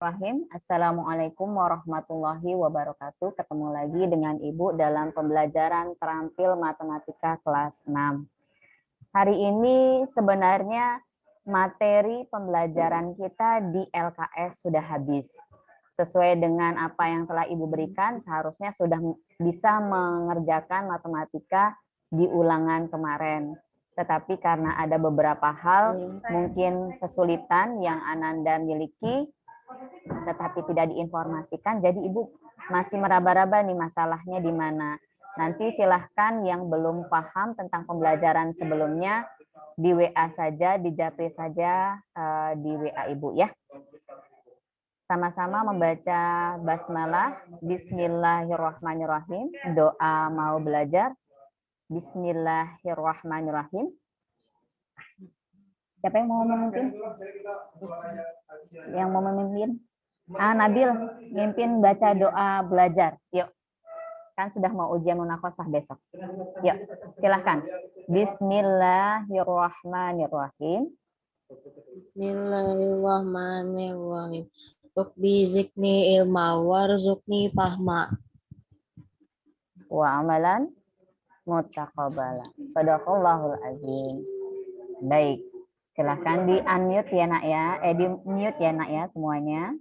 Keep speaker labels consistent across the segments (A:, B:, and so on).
A: Bismillahirrahmanirrahim. Assalamualaikum warahmatullahi wabarakatuh. Ketemu lagi dengan Ibu dalam pembelajaran terampil matematika kelas 6. Hari ini sebenarnya materi pembelajaran kita di LKS sudah habis. Sesuai dengan apa yang telah Ibu berikan, seharusnya sudah bisa mengerjakan matematika di ulangan kemarin. Tetapi karena ada beberapa hal, mungkin kesulitan yang Ananda miliki, tetapi tidak diinformasikan, jadi Ibu masih meraba-raba nih masalahnya di mana. Nanti silahkan yang belum paham tentang pembelajaran sebelumnya, di WA saja, di Japri saja, di WA Ibu ya. Sama-sama membaca basmalah, Bismillahirrahmanirrahim, doa mau belajar. Bismillahirrahmanirrahim. Siapa yang mau memimpin? Yang mau memimpin? Nabil, mimpin baca doa belajar. Yuk. Kan sudah mau ujian munakosah besok. Yuk, silahkan. Bismillahirrahmanirrahim.
B: Bismillahirrahmanirrahim. Rabbi zidni ilma warzuqni fahma.
A: Wa amalan muttaqabbala. Shadaqallahul azim. Baik, silahkan di unmute ya nak ya. Di mute ya nak ya semuanya.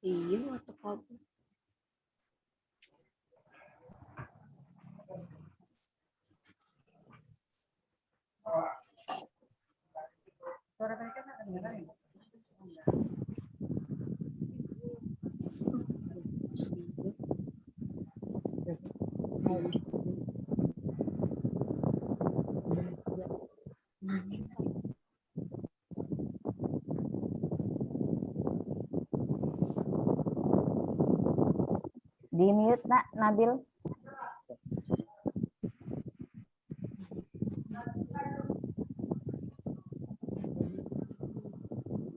B: Iya, atau
A: Di mute nak Nabil.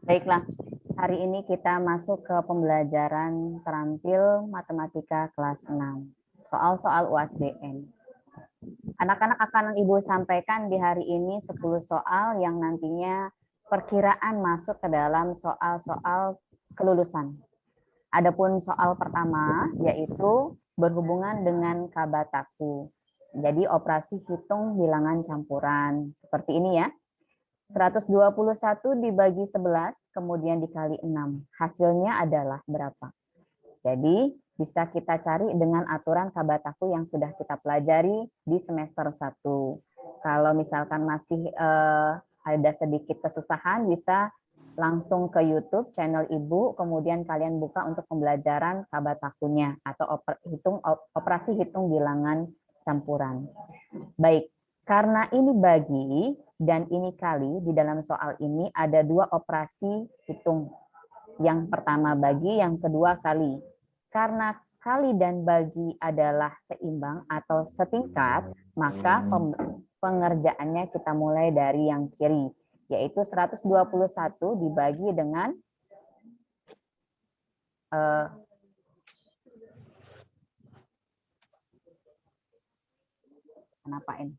A: Baiklah, hari ini kita masuk ke pembelajaran terampil matematika kelas 6. Soal-soal UASBN. Anak-anak akan Ibu sampaikan di hari ini 10 soal yang nantinya perkiraan masuk ke dalam soal-soal kelulusan. Adapun soal pertama yaitu berhubungan dengan kabataku. Jadi operasi hitung bilangan campuran. Seperti ini ya. 121 dibagi 11, kemudian dikali 6. Hasilnya adalah berapa? Jadi, bisa kita cari dengan aturan kabataku yang sudah kita pelajari di semester 1. Kalau misalkan masih ada sedikit kesusahan, bisa langsung ke YouTube channel Ibu, kemudian kalian buka untuk pembelajaran kabatakunya atau operasi hitung bilangan campuran. Baik, karena ini bagi dan ini kali, di dalam soal ini ada dua operasi hitung. Yang pertama bagi, yang kedua kali. Karena kali dan bagi adalah seimbang atau setingkat, maka pengerjaannya kita mulai dari yang kiri, yaitu 121 dibagi dengan kenapa ini?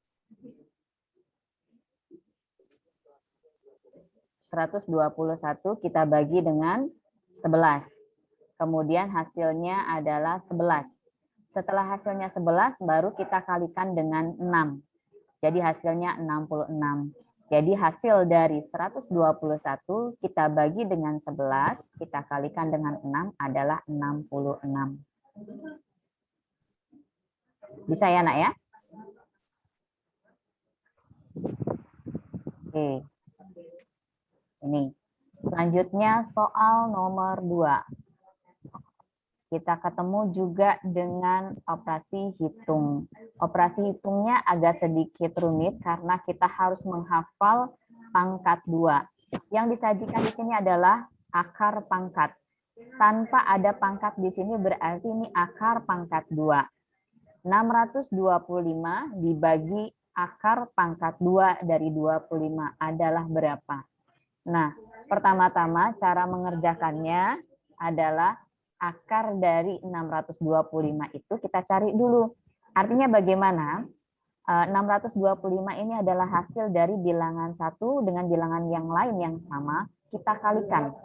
A: 121 kita bagi dengan 11. Kemudian hasilnya adalah 11. Setelah hasilnya 11 baru kita kalikan dengan 6. Jadi hasilnya 66. Jadi hasil dari 121 kita bagi dengan 11, kita kalikan dengan 6 adalah 66. Bisa ya nak ya? Oke. Ini. Selanjutnya soal nomor 2. Kita ketemu juga dengan operasi hitung. Operasi hitungnya agak sedikit rumit karena kita harus menghafal pangkat 2. Yang disajikan di sini adalah akar pangkat. Tanpa ada pangkat di sini berarti ini akar pangkat 2. 625 dibagi akar pangkat 2 dari 25 adalah berapa? Nah, pertama-tama cara mengerjakannya adalah akar dari 625 itu kita cari dulu. Artinya bagaimana? 625 ini adalah hasil dari bilangan satu dengan bilangan yang lain yang sama, kita kalikan.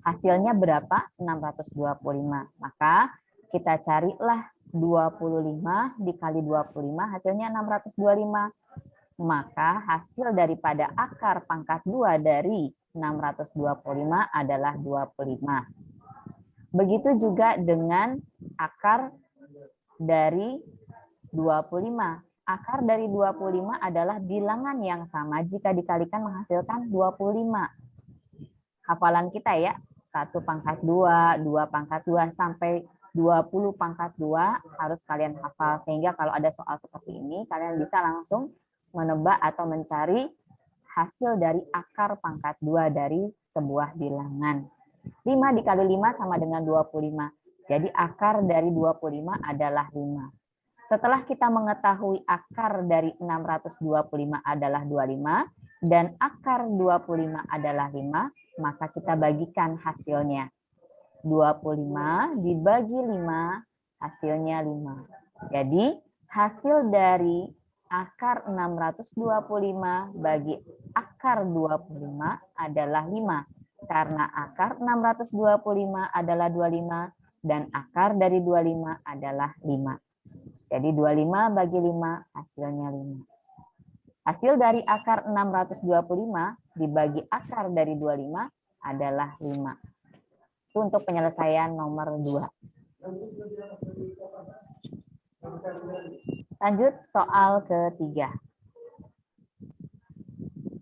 A: Hasilnya berapa? 625. Maka kita carilah 25 dikali 25, hasilnya 625. Maka hasil daripada akar pangkat 2 dari 625 adalah 25. Begitu juga dengan akar dari 25. Akar dari 25 adalah bilangan yang sama jika dikalikan menghasilkan 25. Hafalan kita ya, 1 pangkat 2, 2 pangkat 2, sampai 20 pangkat 2 harus kalian hafal. Sehingga kalau ada soal seperti ini, kalian bisa langsung menebak atau mencari hasil dari akar pangkat 2 dari sebuah bilangan. 5 dikali 5 sama dengan 25. Jadi akar dari 25 adalah 5. Setelah kita mengetahui akar dari 625 adalah 25 dan akar 25 adalah 5, maka kita bagikan hasilnya. 25 dibagi 5, hasilnya 5. Jadi hasil dari akar 625 bagi akar 25 adalah 5. Karena akar 625 adalah 25 dan akar dari 25 adalah 5. Jadi 25 bagi 5 hasilnya 5. Hasil dari akar 625 dibagi akar dari 25 adalah 5. Itu untuk penyelesaian nomor 2. Lanjut soal ketiga.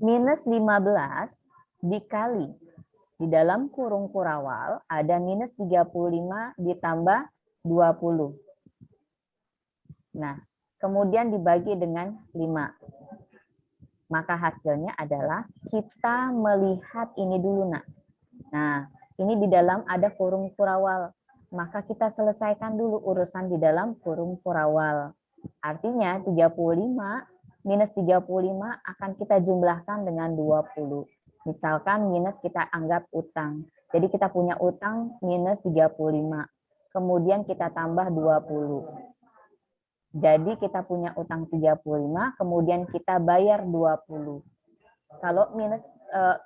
A: Minus 15 dikali di dalam kurung kurawal ada minus 35 ditambah 20. Nah, kemudian dibagi dengan 5. Maka hasilnya adalah kita melihat ini dulu, Nak. Nah, ini di dalam ada kurung kurawal. Maka kita selesaikan dulu urusan di dalam kurung kurawal. Artinya 35 minus 35 akan kita jumlahkan dengan 20. Misalkan minus kita anggap utang. Jadi kita punya utang minus 35. Kemudian kita tambah 20. Jadi kita punya utang 35, kemudian kita bayar 20. Kalau minus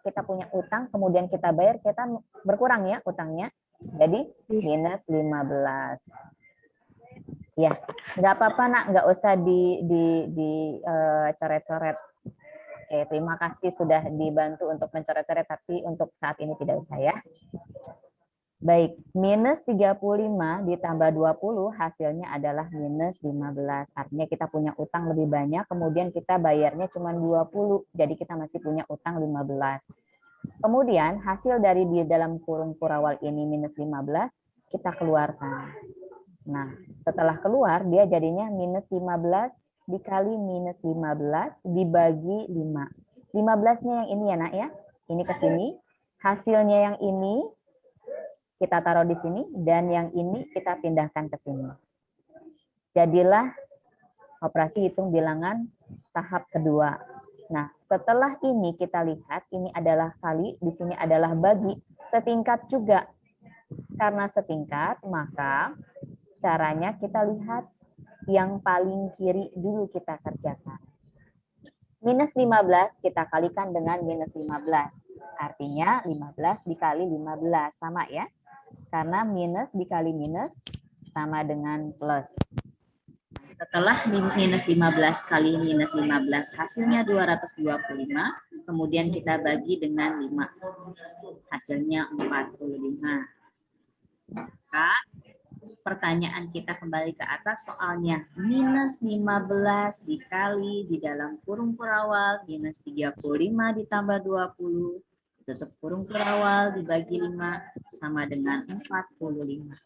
A: kita punya utang, kemudian kita bayar, kita berkurang ya utangnya. Jadi minus 15. Ya, nggak apa-apa Nak, nggak usah coret-coret. Oke, terima kasih sudah dibantu untuk mencoret-coret, tapi untuk saat ini tidak usah ya. Baik, minus 35 ditambah 20 hasilnya adalah minus 15. Artinya kita punya utang lebih banyak, kemudian kita bayarnya cuma 20. Jadi kita masih punya utang 15. Kemudian hasil dari di dalam kurung kurawal ini minus 15, kita keluarkan. Nah, setelah keluar dia jadinya minus 15 dikali minus 15 dibagi 5. 15-nya yang ini ya Nak ya. Ini ke sini. Hasilnya yang ini kita taruh di sini, dan yang ini kita pindahkan ke sini. Jadilah operasi hitung bilangan tahap kedua. Nah, setelah ini kita lihat, ini adalah kali, di sini adalah bagi, setingkat juga. Karena setingkat, maka caranya kita lihat yang paling kiri dulu kita kerjakan. Minus 15 kita kalikan dengan minus 15. Artinya 15 dikali 15, sama ya. Karena minus dikali minus sama dengan plus. Setelah minus 15 kali minus 15, hasilnya 225. Kemudian kita bagi dengan 5. Hasilnya 45. Maka pertanyaan kita kembali ke atas soalnya. Minus 15 dikali di dalam kurung kurawal, minus 35 ditambah 20. Tutup kurung kurawal dibagi 5 sama dengan 45.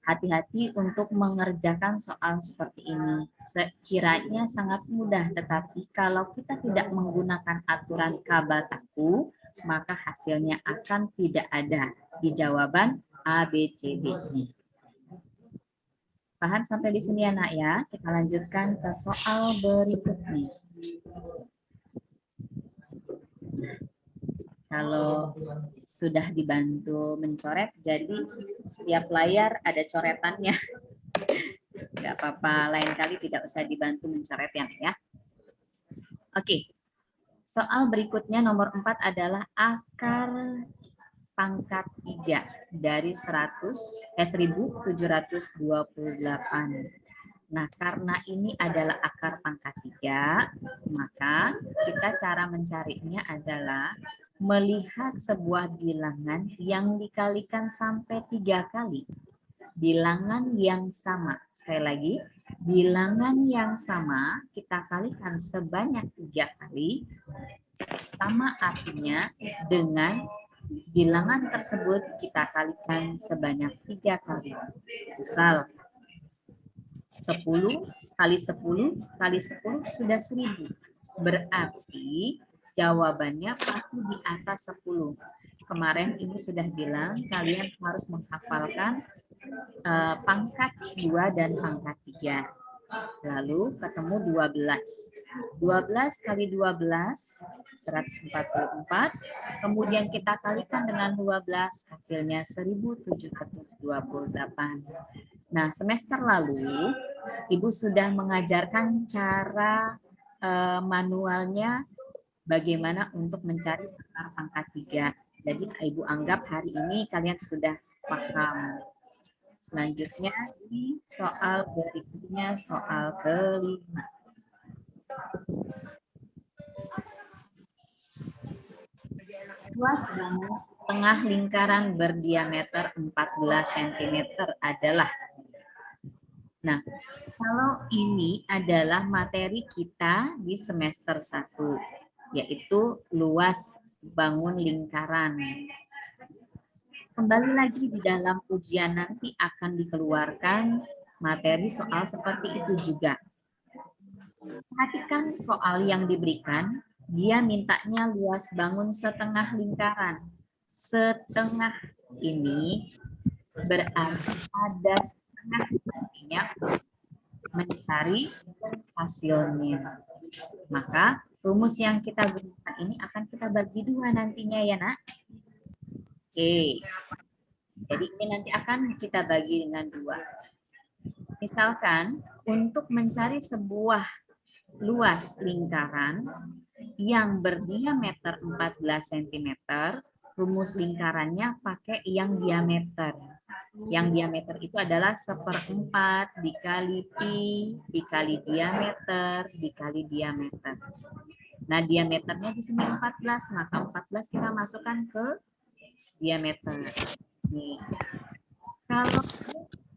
A: Hati-hati untuk mengerjakan soal seperti ini. Sekiranya sangat mudah, tetapi kalau kita tidak menggunakan aturan kabataku, maka hasilnya akan tidak ada di jawaban A, B, C, D. Paham sampai di sini ya Nak ya? Kita lanjutkan ke soal berikutnya. Kalau sudah dibantu mencoret, jadi setiap layar ada coretannya. Nggak apa-apa, lain kali tidak usah dibantu mencoretnya ya. Oke, soal berikutnya nomor 4 adalah akar pangkat 3 dari 1728. Nah, karena ini adalah akar pangkat 3, maka kita cara mencarinya adalah melihat sebuah bilangan yang dikalikan sampai 3 kali. Bilangan yang sama. Sekali lagi, bilangan yang sama kita kalikan sebanyak 3 kali, sama artinya dengan bilangan tersebut kita kalikan sebanyak 3 kali. Misal, 10 kali 10 kali 10 sudah 1000. Berarti jawabannya pasti di atas 10. Kemarin Ibu sudah bilang kalian harus menghafalkan pangkat 2 dan pangkat 3. Lalu ketemu 12. 12 kali 12, 144. Kemudian kita kalikan dengan 12, hasilnya 1728. Nah, semester lalu, Ibu sudah mengajarkan cara manualnya bagaimana untuk mencari akar pangkat 3. Jadi, Ibu anggap hari ini kalian sudah paham. Selanjutnya, di soal berikutnya, soal kelima. Luas bangun setengah lingkaran berdiameter 14 cm adalah. Nah, kalau ini adalah materi kita di semester 1, yaitu luas bangun lingkaran. Kembali lagi di dalam ujian nanti akan dikeluarkan materi soal seperti itu juga. Perhatikan soal yang diberikan, dia mintanya luas bangun setengah lingkaran. Setengah ini berarti ada setengah, artinya mencari hasilnya. Maka rumus yang kita gunakan ini akan kita bagi 2 nantinya ya nak. Oke, jadi ini nanti akan kita bagi dengan 2. Misalkan untuk mencari sebuah luas lingkaran yang berdiameter 14 cm, rumus lingkarannya pakai yang diameter. Yang diameter itu adalah 1/4 dikali pi dikali diameter dikali diameter. Nah, diameternya di sini 14, maka 14 kita masukkan ke diameter. Nih. Kalau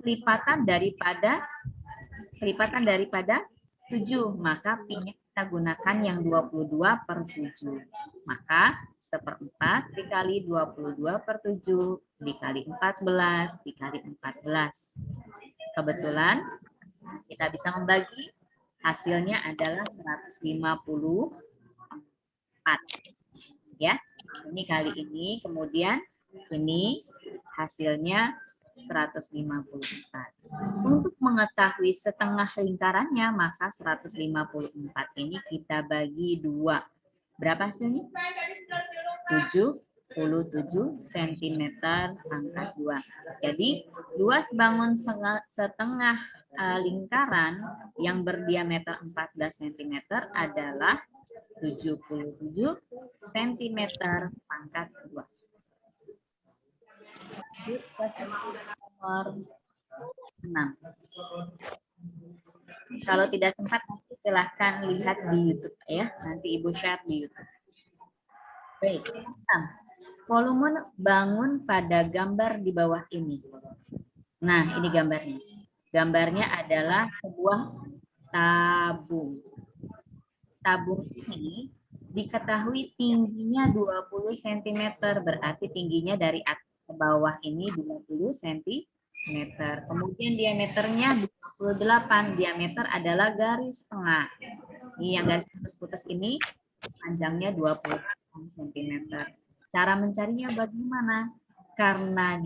A: lipatan daripada 7, maka pi-nya kita gunakan yang 22/7. Maka 1/4 dikali 22/7 dikali 14 dikali 14. Kebetulan kita bisa membagi, hasilnya adalah 154. Ya, ini kali ini, kemudian ini hasilnya 154. Untuk mengetahui setengah lingkarannya, maka 154 ini kita bagi 2. Berapa hasilnya? 77 cm pangkat 2. Jadi, luas bangun setengah lingkaran yang berdiameter 14 cm adalah 77 cm pangkat 2. Nomor 6. Kalau tidak sempat, silahkan lihat di YouTube ya. Nanti Ibu share di YouTube. Baik. Volume bangun pada gambar di bawah ini. Nah, ini gambarnya. Gambarnya adalah sebuah tabung. Tabung ini diketahui tingginya 20 cm, berarti tingginya dari atas ke bawah ini 20 cm. Kemudian diameternya 28. Diameter adalah garis tengah. Ini yang garis putus-putus ini panjangnya 20 cm. Cara mencarinya bagaimana? Karena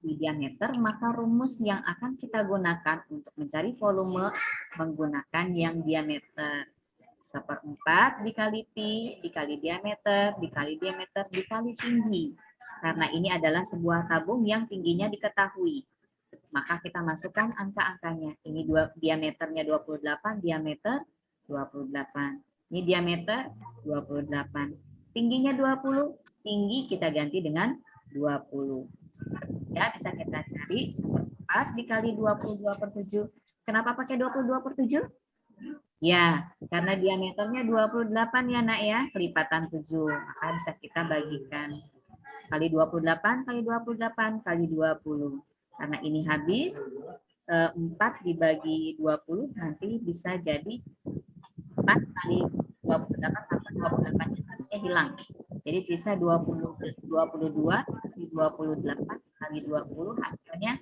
A: di diameter, maka rumus yang akan kita gunakan untuk mencari volume menggunakan yang diameter. 1/4 dikali pi dikali diameter dikali tinggi. Karena ini adalah sebuah tabung yang tingginya diketahui. maka kita masukkan angka-angkanya. Ini diameternya 28, diameter 28. Ini diameter 28. Tingginya 20, tinggi kita ganti dengan 20. Ya, bisa kita cari 4 dikali 22/7. Kenapa pakai 22/7? Ya, karena diameternya 28 ya nak ya, kelipatan 7. Maka bisa kita bagikan. Kali 28, kali 28, kali 20. Karena ini habis, 4 dibagi 20 nanti bisa jadi 4 kali 28, maka 28-nya satunya hilang. Jadi sisa 22 kali 28 kali 20 hasilnya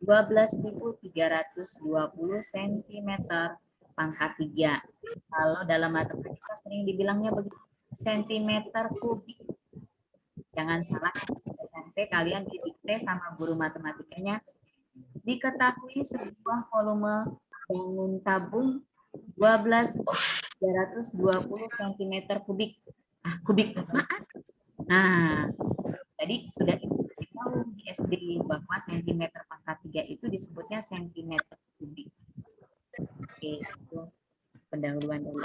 A: 12.320 cm pangkat 3. Kalau dalam matematika sering dibilangnya begitu, sentimeter kubik. Jangan salah, SMP kalian didikte sama guru matematikanya. Diketahui sebuah volume bangun tabung 12.320 cm kubik. Kubik apaan? Nah, tadi sudah dikasih tahu di SD bahwa sentimeter pangkat 3 itu disebutnya sentimeter kubik. Oke, itu pendahuluan dulu.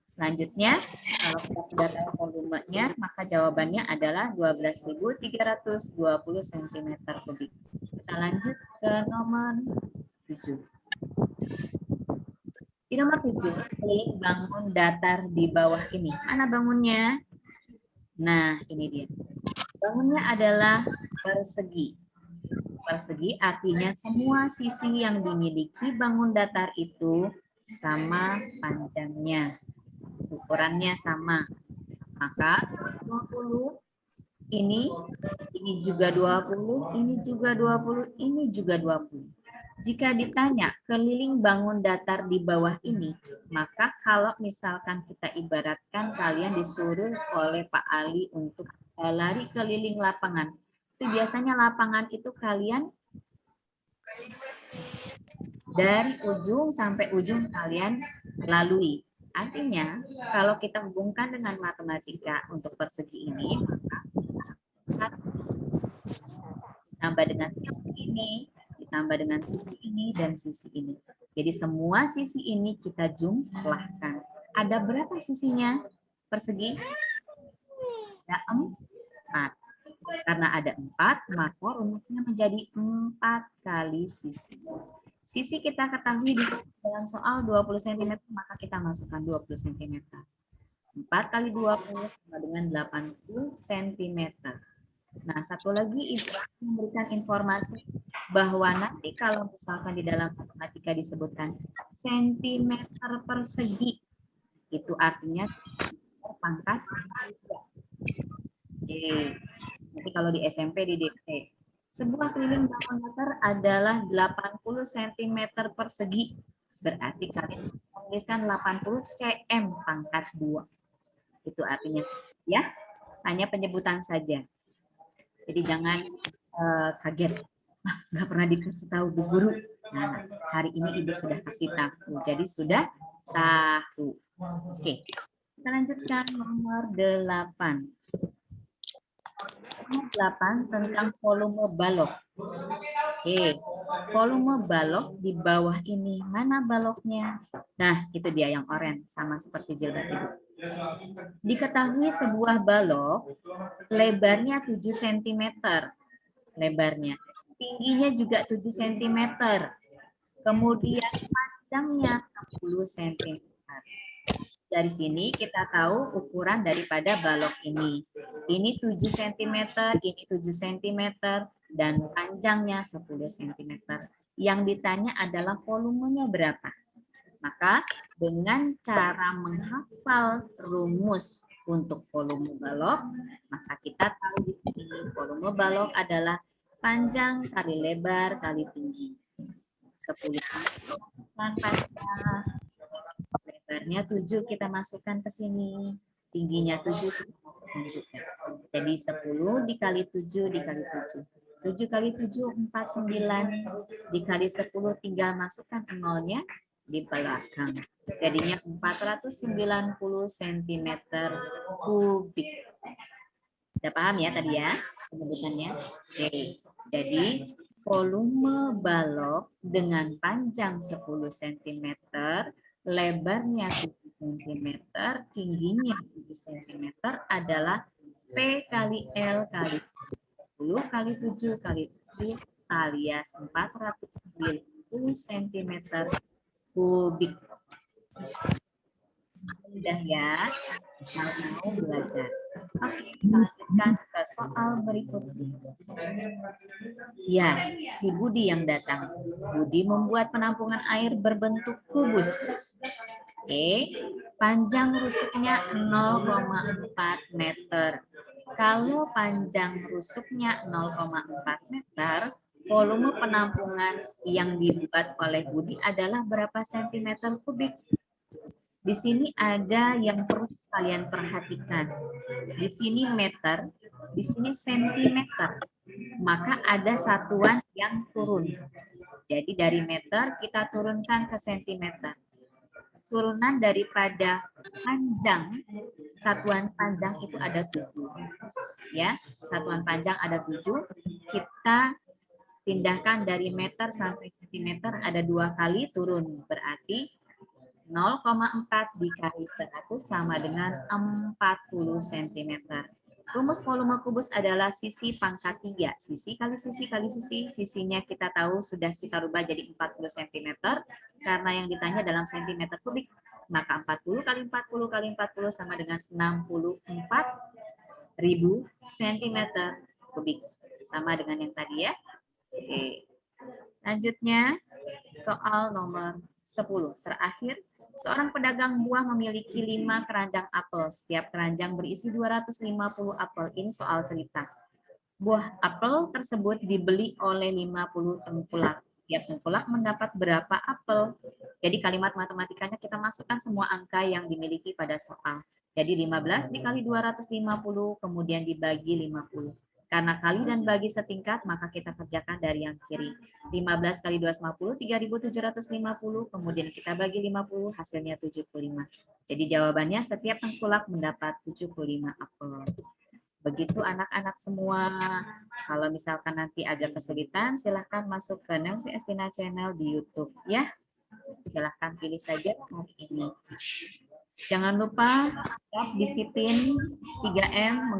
A: Selanjutnya, kalau kita sudah tahu volumenya, maka jawabannya adalah 12.320 cm kubik. Kita lanjut ke nomor 7. Di nomor 7, keliling bangun datar di bawah ini. Mana bangunnya? Nah, ini dia. Bangunnya adalah persegi. Persegi artinya semua sisi yang dimiliki bangun datar itu sama panjangnya. Ukurannya sama. Maka 20 ini juga 20, ini juga 20, ini juga 20. Jika ditanya keliling bangun datar di bawah ini, maka kalau misalkan kita ibaratkan kalian disuruh oleh Pak Ali untuk lari keliling lapangan, itu biasanya lapangan itu kalian dari ujung sampai ujung kalian lalui. Artinya, kalau kita hubungkan dengan matematika untuk persegi ini, maka ditambah dengan sisi ini, ditambah dengan sisi ini, dan sisi ini. Jadi semua sisi ini kita jumlahkan. Ada berapa sisinya persegi? Ada 4. Karena ada 4, maka rumusnya menjadi 4 kali sisi. Sisi kita ketahui di dalam soal 20 cm, maka kita masukkan 20 cm. 4 kali 20 sama dengan 80 cm. Nah, satu lagi Ibu memberikan informasi bahwa nanti kalau misalkan di dalam matematika disebutkan sentimeter persegi, itu artinya sentimeter pangkat 3. Oke. Nanti kalau di SMP didikte. Sebuah keliling bangun datar adalah 80 cm persegi. Berarti kalian menuliskan 80 cm pangkat 2. Itu artinya ya, hanya penyebutan saja. Jadi jangan kaget. Nggak pernah dikasih tahu Bu Guru. Nah, hari ini Ibu sudah kasih tahu. Jadi sudah tahu. Oke. Kita lanjutkan nomor 8. Nomor 8 tentang volume balok. Oke, volume balok di bawah ini. Mana baloknya? Nah, itu dia yang oranye, sama seperti jilbab Ibu. Diketahui sebuah balok lebarnya 7 cm. Lebarnya. Tingginya juga 7 cm. Kemudian panjangnya 10 cm. Dari sini kita tahu ukuran daripada balok ini. Ini 7 cm, ini 7 cm, dan panjangnya 10 cm. Yang ditanya adalah volumenya berapa. Maka dengan cara menghafal rumus untuk volume balok, maka kita tahu di sini volume balok adalah panjang kali lebar kali tinggi. 10 panjang. Lebarnya 7 kita masukkan ke sini. Tingginya 7 kita masukkan juga. Jadi 10 dikali 7 dikali 7. 7 kali 7, 49. Dikali 10 tinggal masukkan nolnya di belakang. Jadinya 490 cm kubik. Sudah paham ya tadi ya penyebutannya? Oke. Jadi
C: volume balok dengan panjang 10 cm, lebarnya 7 cm, tingginya 7 cm adalah P kali L kali 10 kali 7 kali 7 alias 490 cm kubik. Sudah ya, mau belajar. Oke, kita lanjutkan ke soal berikutnya. Ya, si Budi yang datang. Budi membuat penampungan air berbentuk kubus. Oke, panjang rusuknya 0,4 meter. Kalau panjang rusuknya 0,4 meter, volume penampungan yang dibuat oleh Budi adalah berapa sentimeter kubik? Di sini ada yang perlu kalian perhatikan. Di sini meter, di sini sentimeter. Maka ada satuan yang turun. Jadi dari meter kita turunkan ke sentimeter. Turunan daripada panjang, satuan panjang itu ada 7. Ya, satuan panjang ada 7. Kita pindahkan dari meter sampai sentimeter ada 2 kali turun. Berarti 0,4 dikali 100 sama dengan 40 cm. Rumus volume kubus adalah sisi pangkat 3. Sisi kali sisi kali sisi. Sisinya kita tahu sudah kita rubah jadi 40 cm. Karena yang ditanya dalam cm kubik. Maka 40 kali 40 kali 40 sama dengan 64.000 cm kubik. Sama dengan yang tadi ya. Oke. Lanjutnya, soal nomor 10. Terakhir, seorang pedagang buah memiliki 5 keranjang apel. Setiap keranjang berisi 250 apel. Ini soal cerita. Buah apel tersebut dibeli oleh 50 tengkulak. Setiap tengkulak mendapat berapa apel? Jadi kalimat matematikanya kita masukkan semua angka yang dimiliki pada soal. Jadi 15 dikali 250, kemudian dibagi 50. Karena kali dan bagi setingkat, maka kita kerjakan dari yang kiri. 15 kali 250, 3.750, kemudian kita bagi 50, hasilnya 75. Jadi jawabannya setiap tengkulak mendapat 75 apel. Begitu anak-anak semua. Kalau misalkan nanti agak kesulitan, silahkan masuk ke Nelvi Estina Channel di YouTube. Ya, silahkan pilih saja hari ini. Jangan lupa tetap disiplin 3M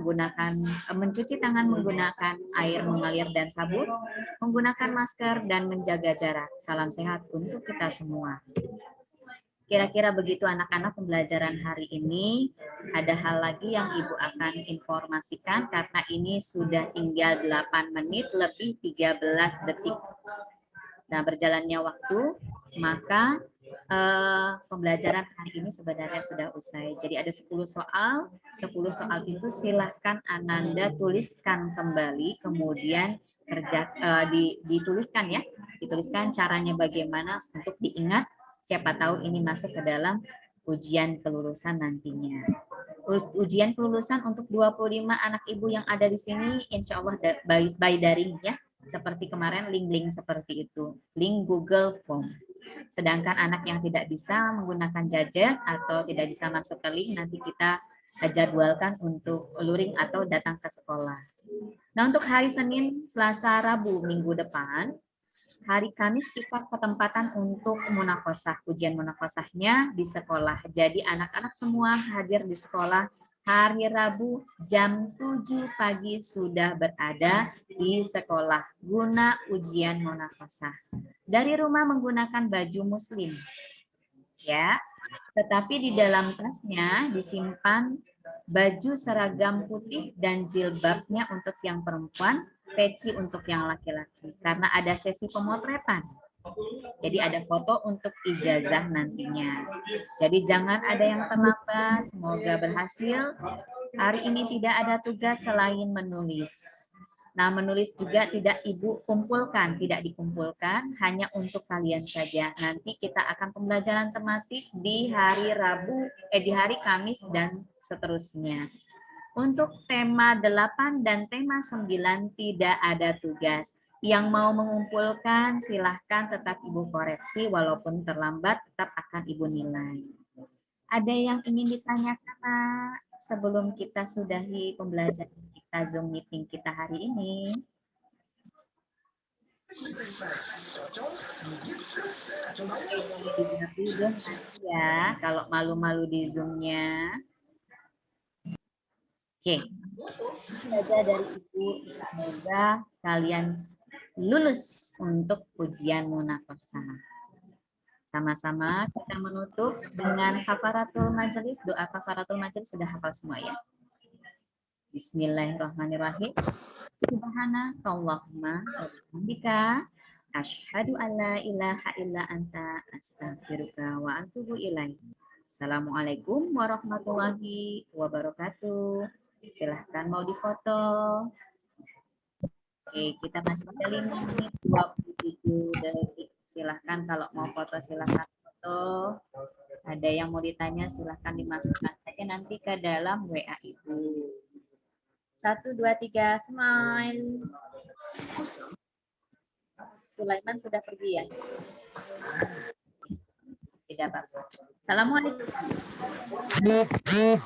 C: mencuci tangan menggunakan air mengalir dan sabun, menggunakan masker dan menjaga jarak. Salam sehat untuk kita semua. Kira-kira begitu anak-anak pembelajaran hari ini. Ada hal lagi yang Ibu akan informasikan karena ini sudah tinggal 8 menit lebih 13 detik. Nah, berjalannya waktu, maka pembelajaran hari ini sebenarnya sudah usai. Jadi ada 10 soal. 10 soal itu silahkan Ananda tuliskan kembali, kemudian dituliskan ya. Dituliskan caranya bagaimana untuk diingat. Siapa tahu ini masuk ke dalam ujian kelulusan nantinya. Ujian kelulusan untuk 25 anak ibu yang ada di sini, insya Allah by daring ya. Seperti kemarin link-link seperti itu, link Google Form. Sedangkan anak yang tidak bisa menggunakan gadget atau tidak bisa masuk ke link, nanti kita jadwalkan untuk luring atau datang ke sekolah. Nah, untuk hari Senin, Selasa, Rabu, minggu depan, hari Kamis kita ketempatan untuk munakosah. Ujian munakosahnya di sekolah. Jadi anak-anak semua hadir di sekolah. Hari Rabu jam 7 pagi sudah berada di sekolah guna ujian munakosah. Dari rumah menggunakan baju muslim. Ya. Tetapi di dalam tasnya disimpan baju seragam putih dan jilbabnya untuk yang perempuan, peci untuk yang laki-laki. Karena ada sesi pemotretan. Jadi ada foto untuk ijazah nantinya. Jadi jangan ada yang terlambat, semoga berhasil. Hari ini tidak ada tugas selain menulis. Nah, menulis juga tidak Ibu kumpulkan, tidak dikumpulkan, hanya untuk kalian saja. Nanti kita akan pembelajaran tematik di hari Rabu, di hari Kamis dan seterusnya. Untuk tema 8 dan tema 9 tidak ada tugas. Yang mau mengumpulkan silahkan tetap Ibu koreksi, walaupun terlambat tetap akan Ibu nilai. Ada yang ingin ditanyakan Pak, sebelum kita sudahi pembelajaran kita Zoom meeting kita hari ini? Oke, boleh diganti deh nanti ya, kalau malu-malu di Zoom-nya. Oke, itu saja dari Ibu. Semoga kalian lulus untuk ujian munakosah. Sama-sama kita menutup dengan kafaratul majelis. Doa kafaratul majelis sudah hafal semua ya. Bismillahirrahmanirrahim. Subhanakallahumma wa bihamdika asyhadu an la ilaha illa anta astaghfiruka wa atubu ilaik. Assalamualaikum warahmatullahi wabarakatuh. Silahkan mau difoto. Oke, kita masih ada 5 menit 27 detik. Silahkan kalau mau foto silahkan foto. Ada yang mau ditanya silahkan dimasukkan saja nanti ke dalam WA Ibu. 1, 2, 3, smile. Sulaiman sudah pergi ya? Tidak apa-apa. Assalamualaikum. Dadah.